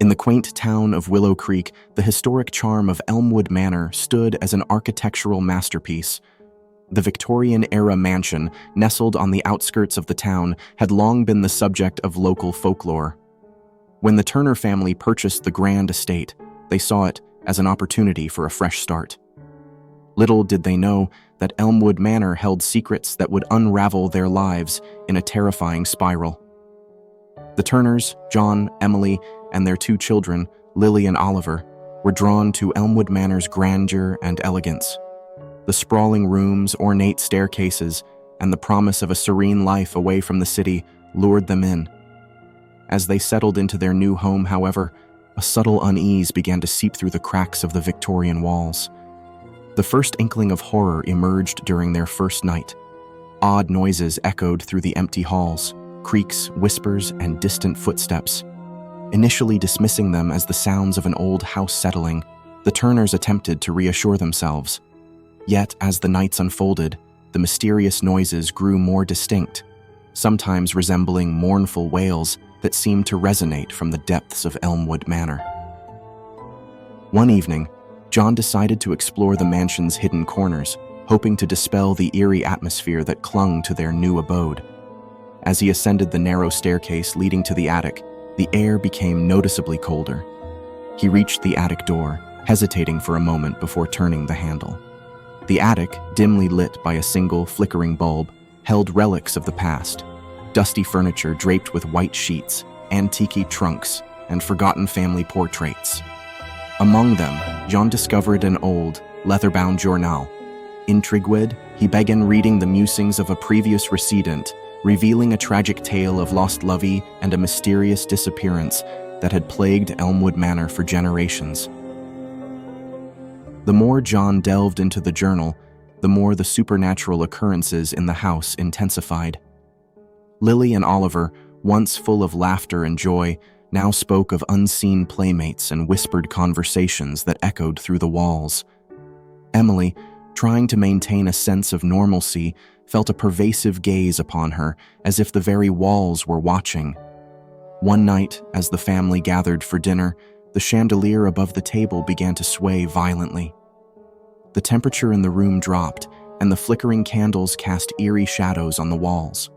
In the quaint town of Willow Creek, the historic charm of Elmwood Manor stood as an architectural masterpiece. The Victorian-era mansion, nestled on the outskirts of the town, had long been the subject of local folklore. When the Turner family purchased the grand estate, they saw it as an opportunity for a fresh start. Little did they know that Elmwood Manor held secrets that would unravel their lives in a terrifying spiral. The Turners, John, Emily, and their two children, Lily and Oliver, were drawn to Elmwood Manor's grandeur and elegance. The sprawling rooms, ornate staircases, and the promise of a serene life away from the city lured them in. As they settled into their new home, however, a subtle unease began to seep through the cracks of the Victorian walls. The first inkling of horror emerged during their first night. Odd noises echoed through the empty halls, creaks, whispers, and distant footsteps. Initially dismissing them as the sounds of an old house settling, the Turners attempted to reassure themselves. Yet, as the nights unfolded, the mysterious noises grew more distinct, sometimes resembling mournful wails that seemed to resonate from the depths of Elmwood Manor. One evening, John decided to explore the mansion's hidden corners, hoping to dispel the eerie atmosphere that clung to their new abode. As he ascended the narrow staircase leading to the attic, the air became noticeably colder. He reached the attic door, hesitating for a moment before turning the handle. The attic, dimly lit by a single flickering bulb, held relics of the past: dusty furniture draped with white sheets, antique trunks, and forgotten family portraits. Among them, John discovered an old, leather-bound journal. Intrigued, he began reading the musings of a previous resident, revealing a tragic tale of lost lovey and a mysterious disappearance that had plagued Elmwood Manor for generations. The more John delved into the journal, the more the supernatural occurrences in the house intensified. Lily and Oliver, once full of laughter and joy, now spoke of unseen playmates and whispered conversations that echoed through the walls. Emily, trying to maintain a sense of normalcy, felt a pervasive gaze upon her, as if the very walls were watching. One night, as the family gathered for dinner, the chandelier above the table began to sway violently. The temperature in the room dropped, and the flickering candles cast eerie shadows on the walls.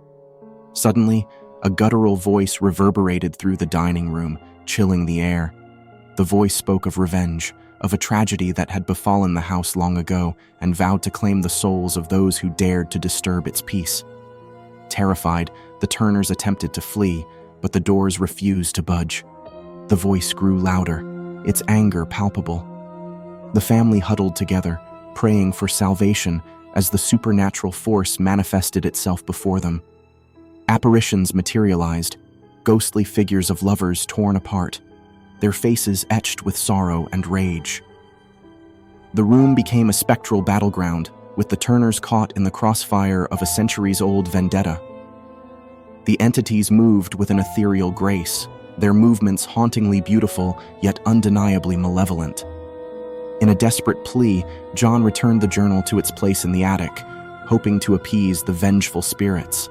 Suddenly, a guttural voice reverberated through the dining room, chilling the air. The voice spoke of revenge, of a tragedy that had befallen the house long ago, and vowed to claim the souls of those who dared to disturb its peace. Terrified, the Turners attempted to flee, but the doors refused to budge. The voice grew louder, its anger palpable. The family huddled together, praying for salvation as the supernatural force manifested itself before them. Apparitions materialized, ghostly figures of lovers torn apart, their faces etched with sorrow and rage. The room became a spectral battleground, with the Turners caught in the crossfire of a centuries-old vendetta. The entities moved with an ethereal grace, their movements hauntingly beautiful, yet undeniably malevolent. In a desperate plea, John returned the journal to its place in the attic, hoping to appease the vengeful spirits.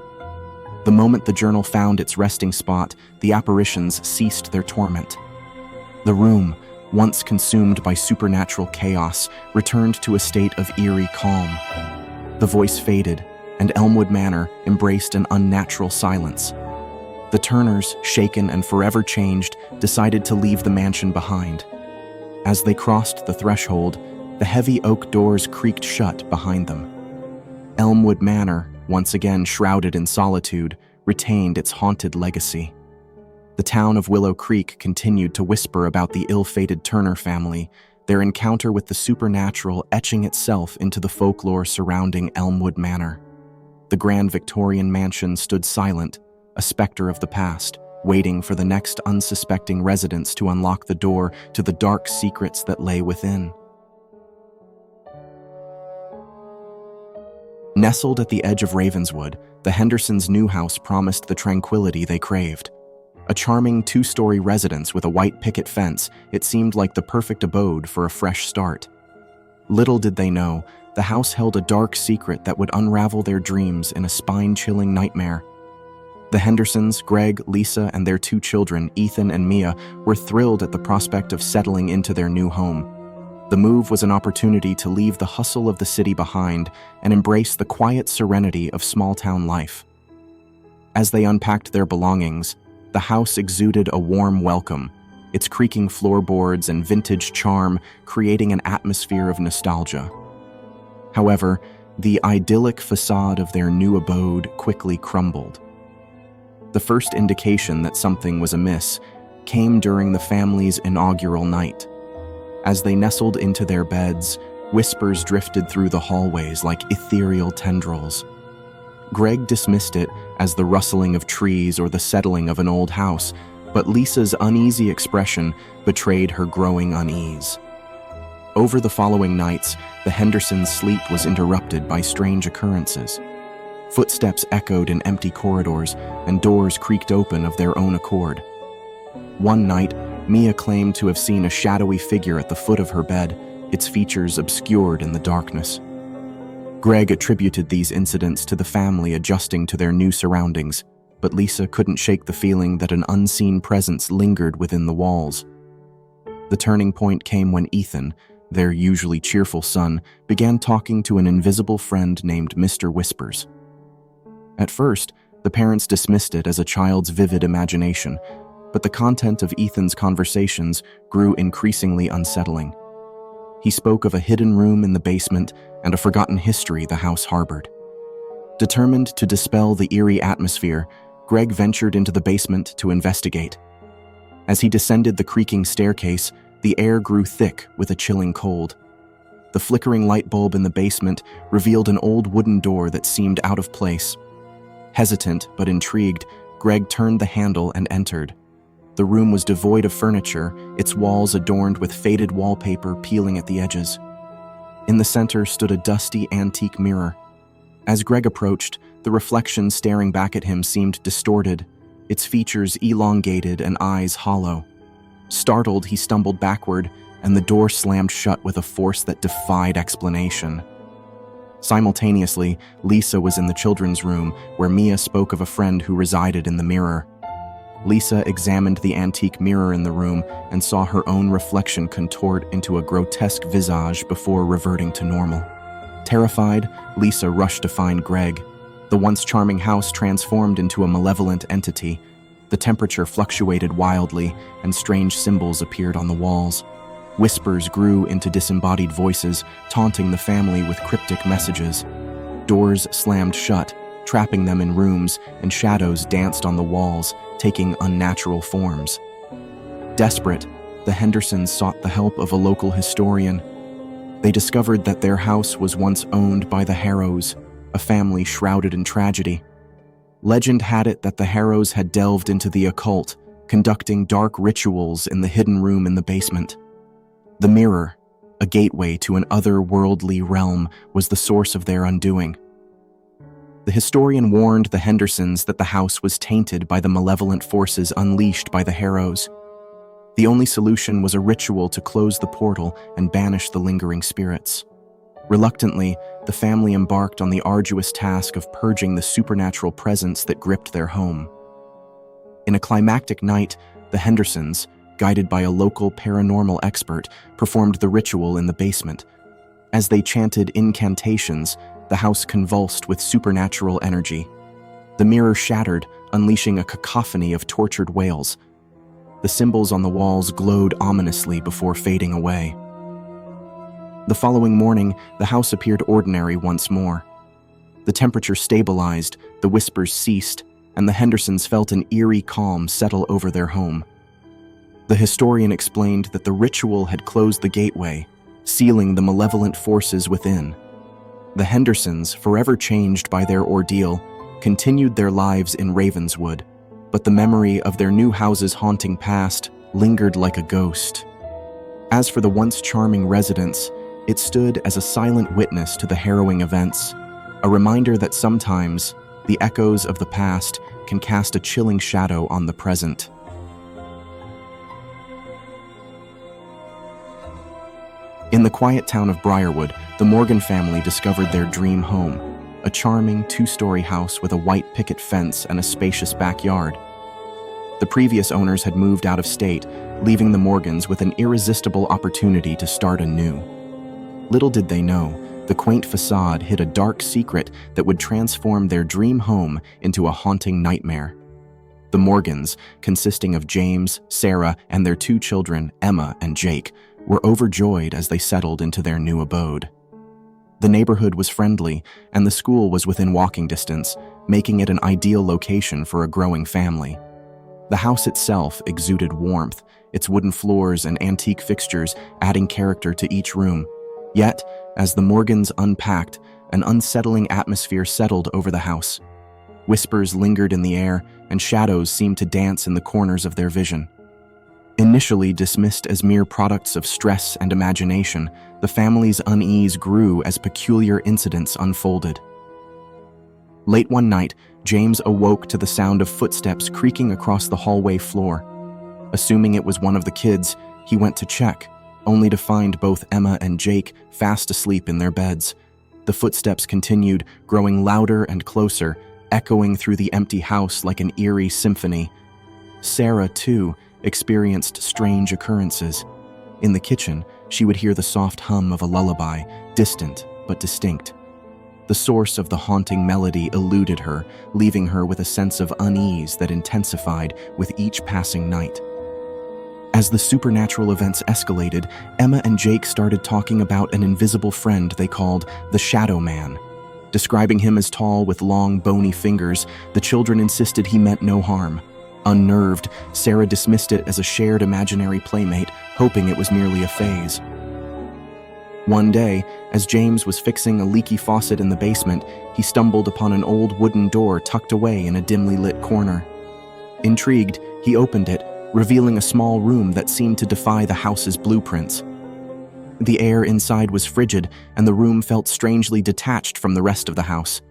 The moment the journal found its resting spot, the apparitions ceased their torment. The room, once consumed by supernatural chaos, returned to a state of eerie calm. The voice faded, and Elmwood Manor embraced an unnatural silence. The Turners, shaken and forever changed, decided to leave the mansion behind. As they crossed the threshold, the heavy oak doors creaked shut behind them. Elmwood Manor, once again shrouded in solitude, retained its haunted legacy. The town of Willow Creek continued to whisper about the ill-fated Turner family, their encounter with the supernatural etching itself into the folklore surrounding Elmwood Manor. The grand Victorian mansion stood silent, a specter of the past, waiting for the next unsuspecting residents to unlock the door to the dark secrets that lay within. Nestled at the edge of Ravenswood, the Hendersons' new house promised the tranquility they craved. A charming two-story residence with a white picket fence, it seemed like the perfect abode for a fresh start. Little did they know, the house held a dark secret that would unravel their dreams in a spine-chilling nightmare. The Hendersons, Greg, Lisa, and their two children, Ethan and Mia, were thrilled at the prospect of settling into their new home. The move was an opportunity to leave the hustle of the city behind and embrace the quiet serenity of small-town life. As they unpacked their belongings, the house exuded a warm welcome, its creaking floorboards and vintage charm creating an atmosphere of nostalgia. However, the idyllic facade of their new abode quickly crumbled. The first indication that something was amiss came during the family's inaugural night. As they nestled into their beds, whispers drifted through the hallways like ethereal tendrils. Greg dismissed it as the rustling of trees or the settling of an old house, but Lisa's uneasy expression betrayed her growing unease. Over the following nights, the Hendersons' sleep was interrupted by strange occurrences. Footsteps echoed in empty corridors, and doors creaked open of their own accord. One night, Mia claimed to have seen a shadowy figure at the foot of her bed, its features obscured in the darkness. Greg attributed these incidents to the family adjusting to their new surroundings, but Lisa couldn't shake the feeling that an unseen presence lingered within the walls. The turning point came when Ethan, their usually cheerful son, began talking to an invisible friend named Mr. Whispers. At first, the parents dismissed it as a child's vivid imagination, but the content of Ethan's conversations grew increasingly unsettling. He spoke of a hidden room in the basement and a forgotten history the house harbored. Determined to dispel the eerie atmosphere, Greg ventured into the basement to investigate. As he descended the creaking staircase, the air grew thick with a chilling cold. The flickering light bulb in the basement revealed an old wooden door that seemed out of place. Hesitant but intrigued, Greg turned the handle and entered. The room was devoid of furniture, its walls adorned with faded wallpaper peeling at the edges. In the center stood a dusty antique mirror. As Greg approached, the reflection staring back at him seemed distorted, its features elongated and eyes hollow. Startled, he stumbled backward, and the door slammed shut with a force that defied explanation. Simultaneously, Lisa was in the children's room, where Mia spoke of a friend who resided in the mirror. Lisa examined the antique mirror in the room and saw her own reflection contort into a grotesque visage before reverting to normal. Terrified, Lisa rushed to find Greg. The once charming house transformed into a malevolent entity. The temperature fluctuated wildly, and strange symbols appeared on the walls. Whispers grew into disembodied voices, taunting the family with cryptic messages. Doors slammed shut, trapping them in rooms, and shadows danced on the walls, taking unnatural forms. Desperate, the Hendersons sought the help of a local historian. They discovered that their house was once owned by the Harrows, a family shrouded in tragedy. Legend had it that the Harrows had delved into the occult, conducting dark rituals in the hidden room in the basement. The mirror, a gateway to an otherworldly realm, was the source of their undoing. The historian warned the Hendersons that the house was tainted by the malevolent forces unleashed by the Harrows. The only solution was a ritual to close the portal and banish the lingering spirits. Reluctantly, the family embarked on the arduous task of purging the supernatural presence that gripped their home. In a climactic night, the Hendersons, guided by a local paranormal expert, performed the ritual in the basement. As they chanted incantations, the house convulsed with supernatural energy. The mirror shattered, unleashing a cacophony of tortured wails. The symbols on the walls glowed ominously before fading away. The following morning, the house appeared ordinary once more. The temperature stabilized, the whispers ceased, and the Hendersons felt an eerie calm settle over their home. The historian explained that the ritual had closed the gateway, sealing the malevolent forces within. The Hendersons, forever changed by their ordeal, continued their lives in Ravenswood, but the memory of their new house's haunting past lingered like a ghost. As for the once charming residence, it stood as a silent witness to the harrowing events, a reminder that sometimes the echoes of the past can cast a chilling shadow on the present. In the quiet town of Briarwood, the Morgan family discovered their dream home, a charming two-story house with a white picket fence and a spacious backyard. The previous owners had moved out of state, leaving the Morgans with an irresistible opportunity to start anew. Little did they know, the quaint facade hid a dark secret that would transform their dream home into a haunting nightmare. The Morgans, consisting of James, Sarah, and their two children, Emma and Jake, were overjoyed as they settled into their new abode. The neighborhood was friendly, and the school was within walking distance, making it an ideal location for a growing family. The house itself exuded warmth, its wooden floors and antique fixtures adding character to each room. Yet, as the Morgans unpacked, an unsettling atmosphere settled over the house. Whispers lingered in the air, and shadows seemed to dance in the corners of their vision. Initially dismissed as mere products of stress and imagination, the family's unease grew as peculiar incidents unfolded. Late one night, James awoke to the sound of footsteps creaking across the hallway floor. Assuming it was one of the kids, he went to check, only to find both Emma and Jake fast asleep in their beds. The footsteps continued, growing louder and closer, echoing through the empty house like an eerie symphony. Sarah, too, experienced strange occurrences. In the kitchen, she would hear the soft hum of a lullaby, distant but distinct. The source of the haunting melody eluded her, leaving her with a sense of unease that intensified with each passing night. As the supernatural events escalated, Emma and Jake started talking about an invisible friend they called the Shadow Man. Describing him as tall with long, bony fingers, the children insisted he meant no harm. Unnerved, Sarah dismissed it as a shared imaginary playmate, hoping it was merely a phase. One day, as James was fixing a leaky faucet in the basement, he stumbled upon an old wooden door tucked away in a dimly lit corner. Intrigued, he opened it, revealing a small room that seemed to defy the house's blueprints. The air inside was frigid, and the room felt strangely detached from the rest of the house.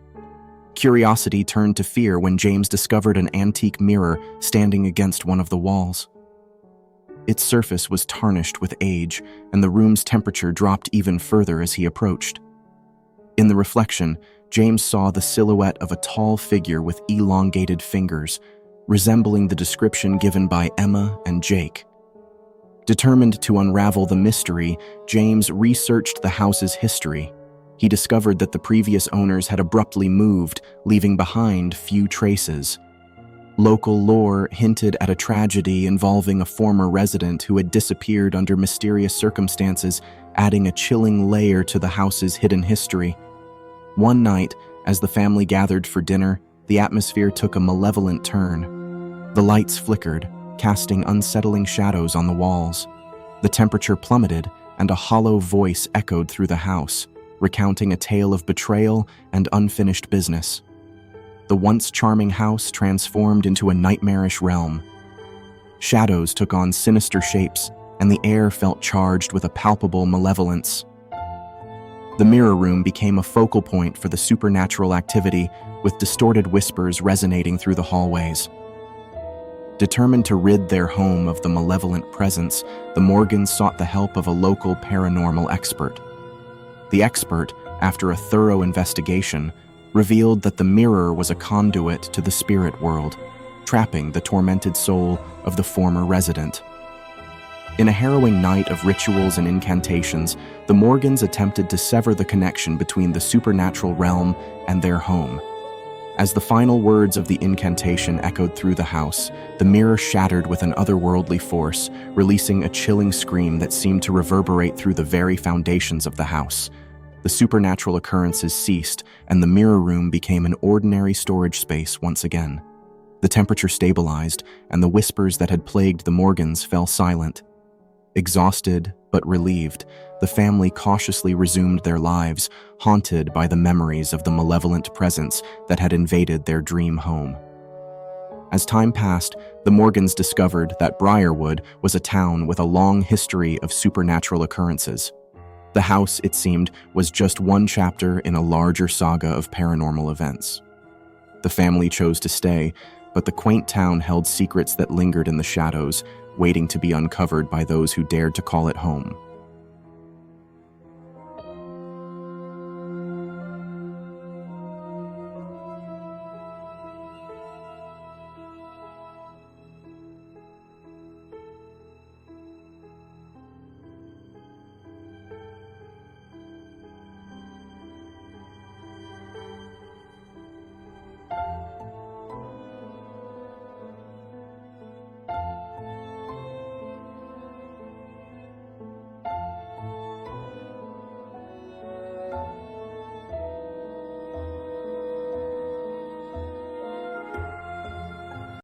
Curiosity turned to fear when James discovered an antique mirror standing against one of the walls. Its surface was tarnished with age, and the room's temperature dropped even further as he approached. In the reflection, James saw the silhouette of a tall figure with elongated fingers, resembling the description given by Emma and Jake. Determined to unravel the mystery, James researched the house's history. He discovered that the previous owners had abruptly moved, leaving behind few traces. Local lore hinted at a tragedy involving a former resident who had disappeared under mysterious circumstances, adding a chilling layer to the house's hidden history. One night, as the family gathered for dinner, the atmosphere took a malevolent turn. The lights flickered, casting unsettling shadows on the walls. The temperature plummeted, and a hollow voice echoed through the house, recounting a tale of betrayal and unfinished business. The once charming house transformed into a nightmarish realm. Shadows took on sinister shapes, and the air felt charged with a palpable malevolence. The mirror room became a focal point for the supernatural activity, with distorted whispers resonating through the hallways. Determined to rid their home of the malevolent presence, the Morgans sought the help of a local paranormal expert. The expert, after a thorough investigation, revealed that the mirror was a conduit to the spirit world, trapping the tormented soul of the former resident. In a harrowing night of rituals and incantations, the Morgans attempted to sever the connection between the supernatural realm and their home. As the final words of the incantation echoed through the house, the mirror shattered with an otherworldly force, releasing a chilling scream that seemed to reverberate through the very foundations of the house. The supernatural occurrences ceased, and the mirror room became an ordinary storage space once again. The temperature stabilized, and the whispers that had plagued the Morgans fell silent. Exhausted but relieved, the family cautiously resumed their lives, haunted by the memories of the malevolent presence that had invaded their dream home. As time passed, the Morgans discovered that Briarwood was a town with a long history of supernatural occurrences. The house, it seemed, was just one chapter in a larger saga of paranormal events. The family chose to stay, but the quaint town held secrets that lingered in the shadows, waiting to be uncovered by those who dared to call it home.